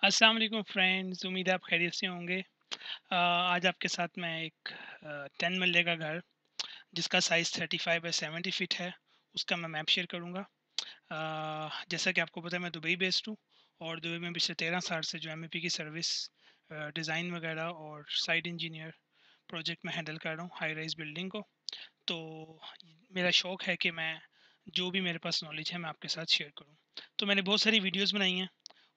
अस्सलाम वालेकुम फ्रेंड्स, उम्मीद है आप खैरियत से होंगे। आज आपके साथ मैं एक 10 मरले का घर जिसका साइज़ 35 बाई 70 फीट है, उसका मैं मैप शेयर करूँगा। जैसा कि आपको पता है मैं दुबई बेस्ड हूँ और दुबई में पिछले 13 साल से जो एमईपी की सर्विस, डिज़ाइन वगैरह और साइट इंजीनियर प्रोजेक्ट में हैंडल कर रहा हूँ हाई राइज़ बिल्डिंग को। तो मेरा शौक़ है कि मैं जो भी मेरे पास नॉलेज है मैं आपके साथ शेयर करूँ। तो मैंने बहुत सारी वीडियोज़ बनाई हैं,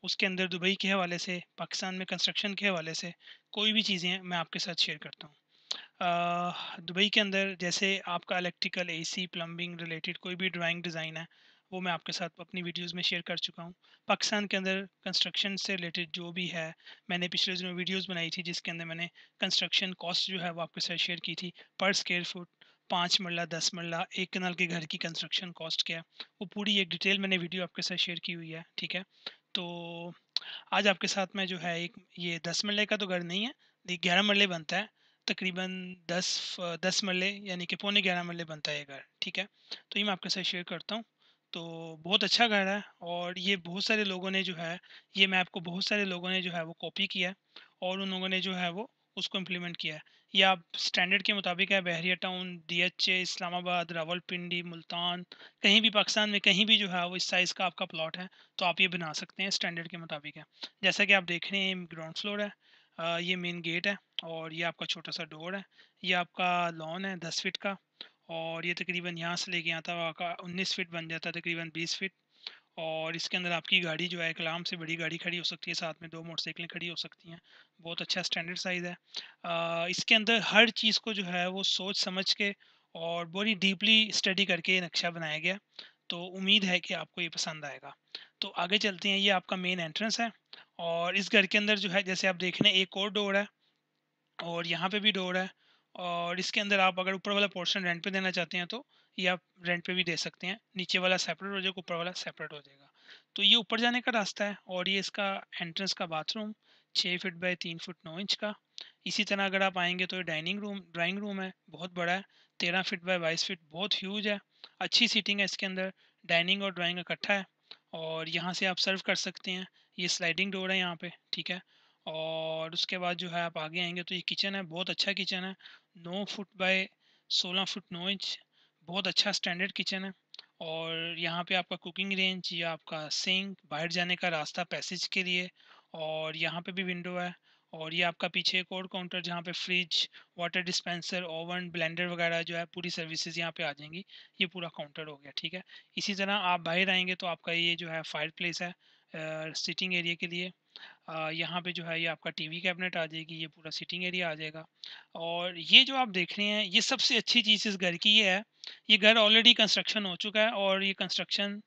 उसके अंदर दुबई के हवाले से, पाकिस्तान में कंस्ट्रक्शन के हवाले से कोई भी चीज़ें हैं मैं आपके साथ शेयर करता हूँ। दुबई के अंदर जैसे आपका इलेक्ट्रिकल, एसी, प्लम्बिंग रिलेटेड कोई भी ड्राइंग डिज़ाइन है, वो मैं आपके साथ अपनी वीडियोज़ में शेयर कर चुका हूँ। पाकिस्तान के अंदर कंस्ट्रक्शन से रिलेटेड जो भी है, मैंने पिछले दिनों वीडियोज़ बनाई थी जिसके अंदर मैंने कंस्ट्रक्शन कॉस्ट जो है वो आपके साथ शेयर की थी। पर स्क्वायर फुट 5 मरला, 10 मरला, 1 कनाल के घर की कंस्ट्रक्शन कॉस्ट क्या है, वो पूरी एक डिटेल मैंने वीडियो आपके साथ शेयर की हुई है, ठीक है? तो आज आपके साथ में जो है एक ये 10 मरले का तो घर नहीं है, ये 11 मरले बनता है। तकरीबन 10 मरले यानी कि पौने 11 मरले बनता है ये घर, ठीक है? तो ये मैं आपके साथ शेयर करता हूँ। तो बहुत अच्छा घर है और ये बहुत सारे लोगों ने जो है, ये मैप को बहुत सारे लोगों ने जो है वो कॉपी किया है और उन लोगों ने जो है वो उसको इम्प्लीमेंट किया है। ये आप स्टैंडर्ड के मुताबिक है, बहरिया टाउन, डीएचए, इस्लामाबाद, रावलपिंडी, मुल्तान, कहीं भी पाकिस्तान में कहीं भी जो है वो इस साइज़ का आपका प्लॉट है, तो आप ये बना सकते हैं, स्टैंडर्ड के मुताबिक है। जैसा कि आप देख रहे हैं ग्राउंड फ्लोर है, ये मेन गेट है और ये आपका छोटा सा डोर है। ये आपका लॉन है 10 फीट का और ये तकरीबन यहाँ से लेके यहाँ तक आपका 19 फीट बन जाता है, तकरीबन 20 फीट। और इसके अंदर आपकी गाड़ी जो है एक आराम से बड़ी गाड़ी खड़ी हो सकती है, साथ में 2 मोटरसाइकिलें खड़ी हो सकती हैं। बहुत अच्छा स्टैंडर्ड साइज़ है। इसके अंदर हर चीज़ को जो है वो सोच समझ के और बड़ी डीपली स्टडी करके ये नक्शा बनाया गया। तो उम्मीद है कि आपको ये पसंद आएगा। तो आगे चलते हैं, ये आपका मेन एंट्रेंस है और इस घर के अंदर जो है जैसे आप देख रहे हैं एक और डोर है और यहाँ पे भी डोर है और इसके अंदर आप अगर ऊपर वाला पोर्शन रेंट पे देना चाहते हैं तो ये आप रेंट पे भी दे सकते हैं। नीचे वाला सेपरेट हो जाएगा, ऊपर वाला सेपरेट हो जाएगा। तो ये ऊपर जाने का रास्ता है और ये इसका एंट्रेंस का bathroom 6 feet by 3 foot 9 inch का। इसी तरह अगर आप आएंगे तो ये ड्राइंग रूम है, बहुत बड़ा है, 13 फीट बाय 22 फीट, बहुत ह्यूज है। अच्छी सीटिंग है इसके अंदर, डाइनिंग और ड्राइंग इकट्ठा है और यहाँ से आप सर्व कर सकते हैं। ये स्लाइडिंग डोर है यहाँ पे, ठीक है? और उसके बाद जो है आप आगे आएँगे तो ये किचन है, बहुत अच्छा किचन है। 9 फुट बाय 16 फुट 9 इंच, बहुत अच्छा स्टैंडर्ड किचन है। और यहाँ पे आपका कुकिंग रेंज या आपका सिंक, बाहर जाने का रास्ता पैसेज के लिए और यहाँ पे भी विंडो है। और ये आपका पीछे एक और काउंटर जहाँ पे fridge, water dispenser, oven, blender वगैरह जो है पूरी सर्विसेज़ यहाँ पे आ जाएँगी। ये पूरा काउंटर हो गया, ठीक है? इसी तरह आप बाहर आएँगे तो आपका ये जो है फायर प्लेस है, सिटिंग एरिया के लिए। यहाँ पे जो है ये आपका टीवी कैबिनेट आ जाएगी, ये पूरा सिटिंग एरिया आ जाएगा। और ये जो आप देख रहे हैं, ये सबसे अच्छी चीज़ इस घर की ये है, ये घर ऑलरेडी कंस्ट्रक्शन हो चुका है और ये कंस्ट्रक्शन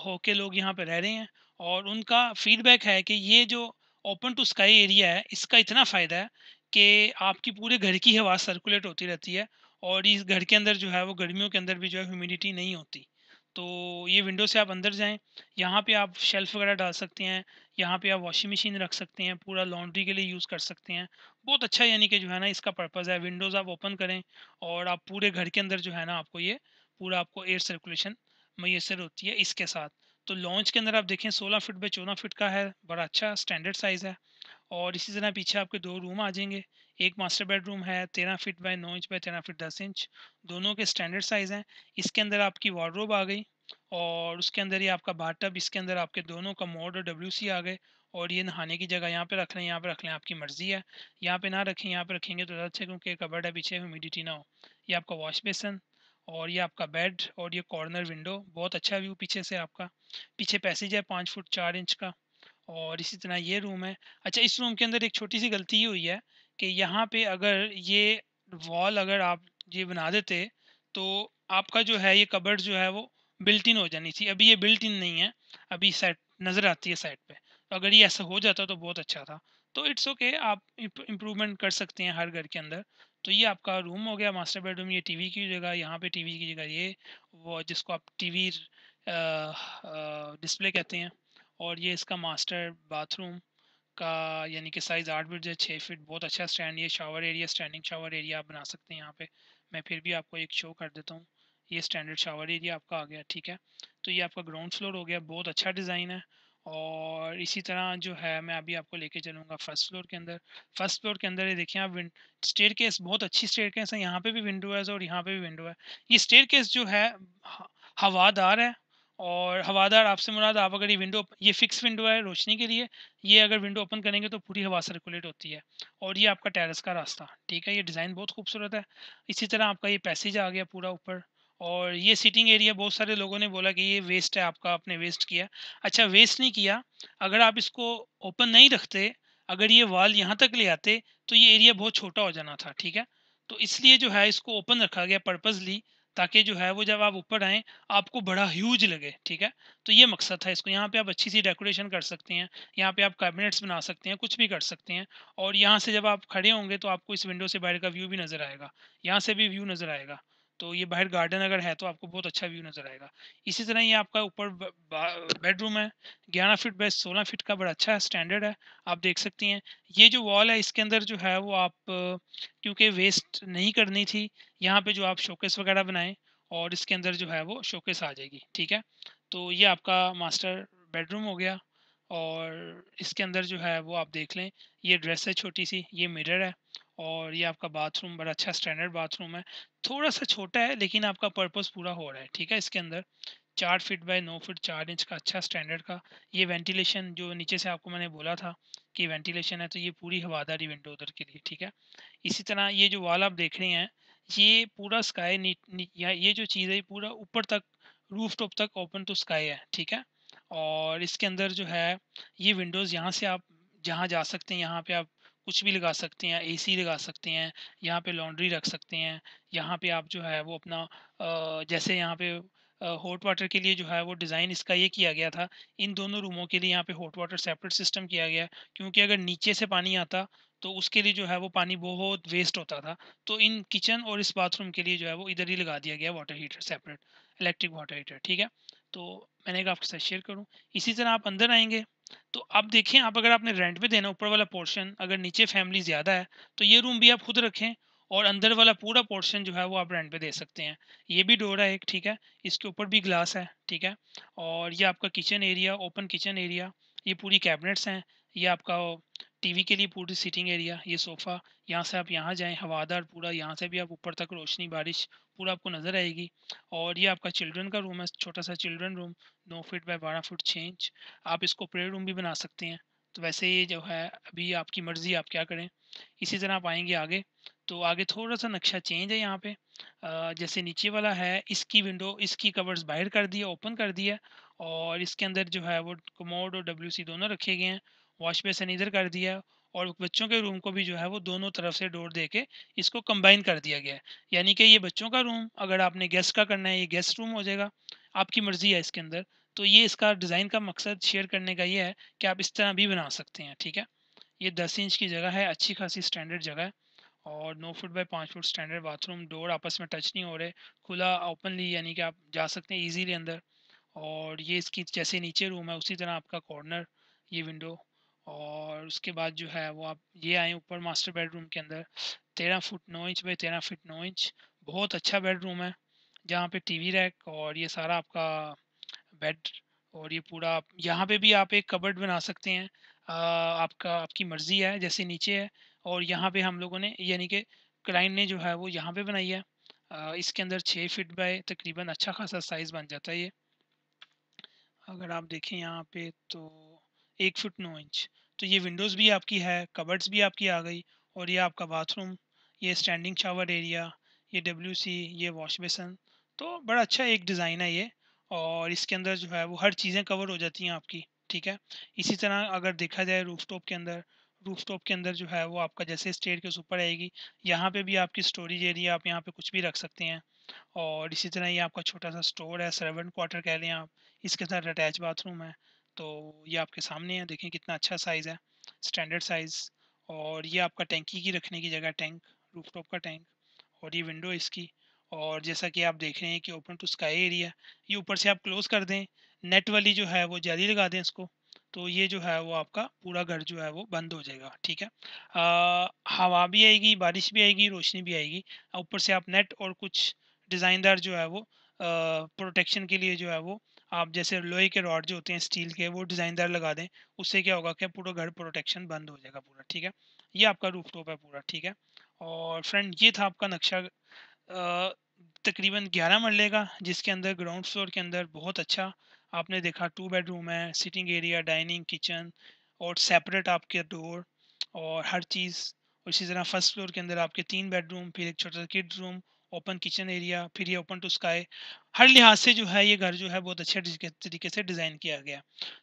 होके लोग यहाँ पे रह रहे हैं और उनका फीडबैक है कि ये जो ओपन टू स्काई एरिया है, इसका इतना फ़ायदा है कि आपकी पूरे घर की हवा सर्कुलेट होती रहती है और इस घर के अंदर जो है वो गर्मियों के अंदर भी जो है ह्यूमिडिटी नहीं होती। तो ये विंडो से आप अंदर जाएँ, यहाँ पे आप शेल्फ़ वगैरह डाल सकते हैं, यहाँ पे आप वॉशिंग मशीन रख सकते हैं, पूरा लॉन्ड्री के लिए यूज़ कर सकते हैं। बहुत अच्छा यानी कि जो है ना इसका पर्पज़ है, विंडोज़ आप ओपन करें और आप पूरे घर के अंदर जो है ना आपको ये पूरा आपको एयर सर्कुलेशन मैसर होती है इसके साथ। तो लॉन्च के अंदर आप देखें 16 फीट बाय 14 फीट का है, बड़ा अच्छा स्टैंडर्ड साइज़ है। और इसी तरह पीछे आपके 2 रूम आ जाएँगे। एक मास्टर बेडरूम है 13 feet by 9 inch by 13 feet 10 inch, दोनों के स्टैंडर्ड साइज़ हैं। इसके अंदर आपकी वार्डरोब आ गई और उसके अंदर ये आपका बाथटब, इसके अंदर आपके दोनों कमोड और डब्ल्यूसी आ गए और ये नहाने की जगह यहाँ पे रख लें, यहाँ पे रख लें, आपकी मर्ज़ी है। यहाँ पे ना रखें, यहाँ पे रखेंगे तो ज़्यादा अच्छा है क्योंकि कबर्ड है पीछे, ह्यूमिडिटी ना हो। ये आपका वॉश बेसिन और ये आपका बेड और ये कॉर्नर विंडो, बहुत अच्छा व्यू पीछे से आपका। पीछे पैसेज है 5 फुट 4 इंच का और इसी तरह ये रूम है। अच्छा, इस रूम के अंदर एक छोटी-सी गलती ये हुई है कि यहाँ पे अगर ये वॉल अगर आप ये बना देते, तो आपका जो है ये कबर्ड जो है वो बिल्ट इन हो जानी चाहिए। अभी ये बिल्ट इन नहीं है, अभी साइड नज़र आती है साइड पे। तो अगर ये ऐसा हो जाता तो बहुत अच्छा था। तो इट्स ओके, आप इम्प्रूवमेंट कर सकते हैं हर घर के अंदर। तो ये आपका रूम हो गया मास्टर बेडरूम, ये टीवी की जगह, यहाँ पे टीवी की जगह ये, वो जिसको आप टीवी डिस्प्ले कहते हैं। और ये इसका मास्टर बाथरूम का यानी कि साइज़ 8 फीट या 6 फीट, बहुत अच्छा स्टैंड, ये shower area, standing shower area आप बना सकते हैं यहाँ पे। मैं फिर भी आपको एक शो कर देता हूँ। ये स्टैंडर्ड शावर एरिया आपका आ गया, ठीक है? तो ये आपका ग्राउंड फ्लोर हो गया, बहुत अच्छा डिज़ाइन है और इसी तरह जो है मैं अभी आपको लेके चलूँगा फर्स्ट फ्लोर के अंदर। फर्स्ट फ्लोर के अंदर ये देखिए आप स्टेयरकेस बहुत अच्छी स्टेयरकेस है, यहाँ पे भी विंडो है और यहाँ पे भी विंडो है। ये स्टेयरकेस जो है ह हवादार है, और हवादार आपसे मुराद आप अगर ये फिक्स विंडो है रोशनी के लिए, ये अगर विंडो ओपन करेंगे तो पूरी हवा सर्कुलेट होती है। और ये आपका टेरेस का रास्ता, ठीक है? ये डिज़ाइन बहुत खूबसूरत है। इसी तरह आपका ये पैसेज आ गया पूरा ऊपर, और ये सीटिंग एरिया बहुत सारे लोगों ने बोला कि ये वेस्ट है आपका, आपने वेस्ट किया। अच्छा, वेस्ट नहीं किया, अगर आप इसको ओपन नहीं रखते, अगर ये वॉल यहाँ तक ले आते, तो ये एरिया बहुत छोटा हो जाना था, ठीक है? तो इसलिए जो है इसको ओपन रखा गया पर्पसली, ताकि जो है वो जब आप ऊपर आएँ, आपको बड़ा ह्यूज लगे, ठीक है? तो ये मकसद था इसको, यहाँ पे आप अच्छी-सी डेकोरेशन कर सकते हैं, यहाँ पे आप कैबिनेट्स बना सकते हैं, कुछ भी कर सकते हैं। और यहाँ से जब आप खड़े होंगे तो आपको इस विंडो से बाहर का व्यू भी नज़र आएगा, यहाँ से भी व्यू नज़र आएगा। तो ये बाहर गार्डन अगर है तो आपको बहुत अच्छा व्यू नज़र आएगा। इसी तरह ये आपका ऊपर बेडरूम है, 11 फीट बाय 16 फीट का, बड़ा अच्छा स्टैंडर्ड है, आप देख सकती हैं। ये जो वॉल है इसके अंदर जो है वो आप क्योंकि वेस्ट नहीं करनी थी, यहाँ पे जो आप शोकेस वगैरह बनाएं, और इसके अंदर जो है वो शोकेस आ जाएगी, ठीक है? तो ये आपका मास्टर बेडरूम हो गया, और इसके अंदर जो है वो आप देख लें, ये ड्रेस है छोटी सी, ये मिरर है, और ये आपका बाथरूम बड़ा अच्छा स्टैंडर्ड बाथरूम है। थोड़ा सा छोटा है लेकिन आपका पर्पस पूरा हो रहा है, ठीक है? इसके अंदर 4 फीट बाय 9 फीट 4 इंच का अच्छा स्टैंडर्ड का, ये वेंटिलेशन जो नीचे से आपको मैंने बोला था कि वेंटिलेशन है, तो ये पूरी हवादारी विंडो उधर के लिए, ठीक है? इसी तरह ये जो वॉल आप देख रहे हैं, ये पूरा स्काई या ये जो चीज़ है ये पूरा ऊपर तक, रूफ टॉप तक ओपन टू स्काई है, ठीक है? और इसके अंदर जो है ये विंडोज़, यहाँ से आप जहाँ जा सकते हैं, यहाँ पे आप कुछ भी लगा सकते हैं, एसी लगा सकते हैं, यहाँ पे लॉन्ड्री रख सकते हैं, यहाँ पे आप जो है वो अपना जैसे यहाँ पे हॉट वाटर के लिए जो है वो डिज़ाइन इसका ये किया गया था, इन दोनों रूमों के लिए यहाँ पे हॉट वाटर सेपरेट सिस्टम किया गया है, क्योंकि अगर नीचे से पानी आता तो उसके लिए जो है वो पानी बहुत वेस्ट होता था। तो इन किचन और इस बाथरूम के लिए जो है वो इधर ही लगा दिया गया water heater separate, electric water heater, ठीक है? तो मैंने कहा आपके साथ शेयर करूँ। इसी तरह आप अंदर आएँगे, तो अब देखें, आप अगर आपने रेंट पे देना ऊपर वाला पोर्शन, अगर नीचे फैमिली ज़्यादा है, तो ये रूम भी आप खुद रखें, और अंदर वाला पूरा पोर्शन जो है वो आप रेंट पे दे सकते हैं। ये भी डोर है एक, ठीक है? इसके ऊपर भी ग्लास है, ठीक है? और ये आपका kitchen area, open kitchen area, ये पूरी कैबिनेट्स हैं, ये आपका टीवी के लिए पूरी सीटिंग एरिया, ये सोफ़ा, यहाँ से आप यहाँ जाएँ, हवादार पूरा, यहाँ से भी आप ऊपर तक रोशनी, बारिश पूरा आपको नज़र आएगी। और ये आपका चिल्ड्रन का रूम है, छोटा-सा children room, 9 feet by 12 feet 6 inch. आप इसको प्ले रूम भी बना सकते हैं। तो वैसे ये जो है अभी आपकी मर्ज़ी, आप क्या करें। इसी तरह आप आएँगे आगे, तो आगे थोड़ा-सा नक्शा चेंज है यहाँ पे। जैसे नीचे वाला है, इसकी विंडो, इसकी कवर्स बाहर कर दिया, ओपन कर दिया, और इसके अंदर जो है वो कमोड और डब्ल्यूसी दोनों रखे गए हैं। वॉश बेसिन इधर कर दिया, और बच्चों के रूम को भी जो है वो दोनों तरफ से डोर दे के इसको कंबाइन कर दिया गया है। यानी कि ये बच्चों का रूम, अगर आपने गेस्ट का करना है, ये गेस्ट रूम हो जाएगा, आपकी मर्ज़ी है इसके अंदर। तो ये इसका डिज़ाइन का मकसद शेयर करने का ये है कि आप इस तरह भी बना सकते हैं, ठीक है? ये 10 इंच की जगह है, अच्छी खासी स्टैंडर्ड जगह है, और 9 foot by 5 foot standard bathroom, door आपस में टच नहीं हो रहे, खुला ओपनली, यानी कि आप जा सकते हैं ईज़िली अंदर। और ये इसकी जैसे नीचे रूम है उसी तरह आपका कॉर्नर, ये विंडो, और उसके बाद जो है वो आप ये आए ऊपर मास्टर बेडरूम के अंदर, 13 foot 9 inch by 13 feet 9 inch, बहुत अच्छा बेडरूम है, जहाँ पे टीवी रैक और ये सारा आपका बेड, और ये पूरा यहाँ पे भी आप एक कबर्ड बना सकते हैं। आपकी मर्ज़ी है, जैसे नीचे है, और यहाँ पे हम लोगों ने, यानी कि क्लाइंट ने जो है वो यहाँ पे बनाई है। इसके अंदर 6 फीट बाय तकरीबन अच्छा खासा साइज़ बन जाता है ये। अगर आप देखें यहाँ पे तो 1 फुट 9 इंच। तो ये विंडोज़ भी आपकी है, कबर्ड्स भी आपकी आ गई, और ये आपका बाथरूम, ये स्टैंडिंग शावर एरिया, ये डब्ल्यूसी, ये वॉश बेसिन। तो बड़ा अच्छा एक डिज़ाइन है ये, और इसके अंदर जो है वो हर चीज़ें कवर हो जाती हैं आपकी, ठीक है? इसी तरह अगर देखा जाए रूफ़टॉप के अंदर जो है वो आपका जैसे स्टेयरकेस ऊपर आएगी, यहाँ पे भी आपकी स्टोरेज एरिया, आप यहाँ पे कुछ भी रख सकते हैं। और इसी तरह ये आपका छोटा-सा स्टोर है, सर्वेंट क्वार्टर कह लें आप। इसके साथ अटैच बाथरूम है। तो ये आपके सामने है, देखें कितना अच्छा साइज़ है, स्टैंडर्ड साइज़। और ये आपका टैंकी की रखने की जगह, टैंक, रूफटॉप का टैंक, और ये विंडो इसकी। और जैसा कि आप देख रहे हैं कि ओपन टू स्काई एरिया, ये ऊपर से आप क्लोज़ कर दें, नेट वाली जो है वो जाली लगा दें इसको, तो ये जो है वो आपका पूरा घर जो है वो बंद हो जाएगा, ठीक है? हवा भी आएगी, बारिश भी आएगी, रोशनी भी आएगी। ऊपर से आप नेट और कुछ डिज़ाइनदार जो है वो प्रोटेक्शन के लिए जो है वो आप जैसे लोहे के रॉड जो होते हैं स्टील के, वो डिज़ाइनदार लगा दें, उससे क्या होगा कि पूरा घर प्रोटेक्शन बंद हो जाएगा पूरा, ठीक है। ये आपका रूफ टॉप है पूरा, ठीक है। और फ्रेंड ये था आपका नक्शा, तकरीबन 11 मरले का, जिसके अंदर ग्राउंड फ्लोर के अंदर बहुत अच्छा आपने देखा 2 बेडरूम है, सिटिंग एरिया, डाइनिंग, किचन और सेपरेट आपके डोर और हर चीज़। उसी तरह फर्स्ट फ्लोर के अंदर आपके 3 बेडरूम, फिर एक छोटा सा kids room, open kitchen area, फिर ये ओपन टू स्काई। हर लिहाज से जो है ये घर जो है बहुत अच्छे तरीके से डिज़ाइन किया गया।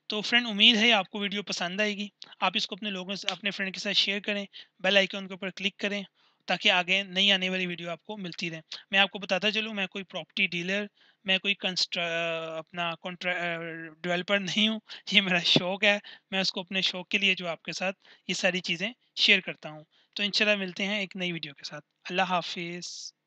तो फ्रेंड उम्मीद है आपको वीडियो पसंद आएगी। आप इसको अपने लोगों से, अपने फ्रेंड के साथ शेयर करें, बेल आइकन के ऊपर क्लिक करें, ताकि आगे नई आने वाली वीडियो आपको मिलती रहे। मैं आपको बताता चलूँ, मैं कोई प्रॉपर्टी डीलर, मैं कोई अपना डेवलपर नहीं हूँ। ये मेरा शौक है। मैं उसको अपने शौक के लिए जो आपके साथ ये सारी चीज़ें शेयर करता हूँ। तो इंशाल्लाह मिलते हैं एक नई वीडियो के साथ। अल्लाह हाफ़िज़।